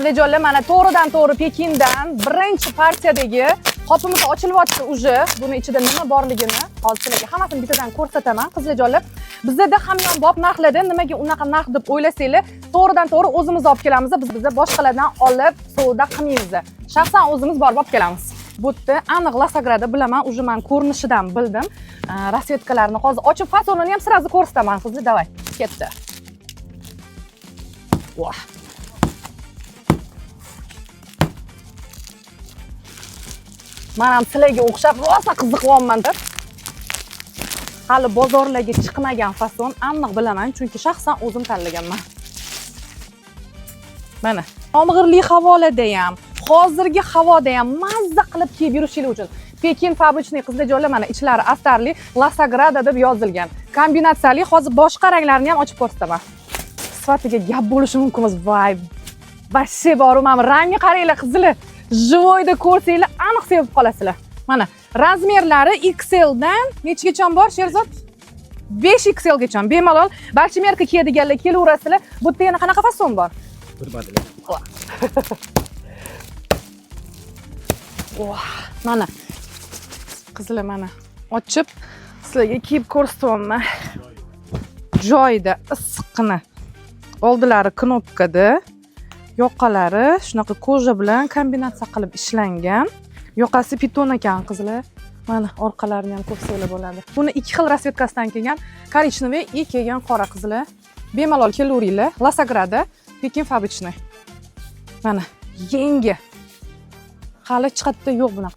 Qizlarjonlar, mana to'g'ridan-to'g'ri Pekindan birinchi partiyadagi qopimiz ochilyapti уже. Buni ichida nima borligini hozir sizlarga hammasini bittadan ko'rsataman. Qizlarjonlar, bizda hamyonbop narxlarda nimaga unaqa narx deb o'ylasanglar, to'g'ridan-to'g'ri o'zimiz olib kelamiz. Biz boshqalardan olib savdo qilmaymiz. Shaxsan o'zimiz borib olib kelamiz. Bu yerda aniq Lasagrada bilaman, уже men ko'rinishidan bildim. Rasvetkalarni hozir ochib fasonini ham sразу ko'rsataman. Qizlar, davay, ketdi. Voh. Men ham sizlarga o'xshab rosa qiziqyapman deb. Hali bozorlarga chiqmagan fason aniq bilaman, chunki shaxsan o'zim tanlaganman. Mana, yomg'irli havolarda ham, hozirgi havoda ham mazza qilib kiyib yurishinglar uchun Pekin fabrichniy qizlarjonlar, mana ichlari astarli Lasagrada deb yozilgan. Kombinatsiyali, hozir boshqa ranglarini ham ochib ko'rsataman. Sifatiga gap bo'lishi mumkin emas. Voy, vashshe bor, mana rangga qaranglar qizlar. Jivoyda ko'rsanglar aniq sevib qolasizlar. Mana razmerlari XL dan nechgacha bor Sherzod? 5XL gacha. Bemalol barcha marka kiyadiganlar kelaverasizlar. Bu yerda yana qanaqa fason bor? Hurmatli. Voh, mana qizlar, mana ochib sizlarga kiyib ko'rsatyapman. Joyida issiqqina. Oldilari knopkada, yoqalari shunaqa koja bilan kombinatsiya qilib ishlangan. Yoqasi piton ekan qizlar. Mana orqalarini ham ko'rsanglar bo'ladi. Buni ikki xil rasvetkasidan kelgan, korичневый и kelgan qora qizlar. Bemalol kelaveringlar. Lasagrada Pekin fabrichniy. Mana yangi. Hali chiqatda yo'q bunaqa.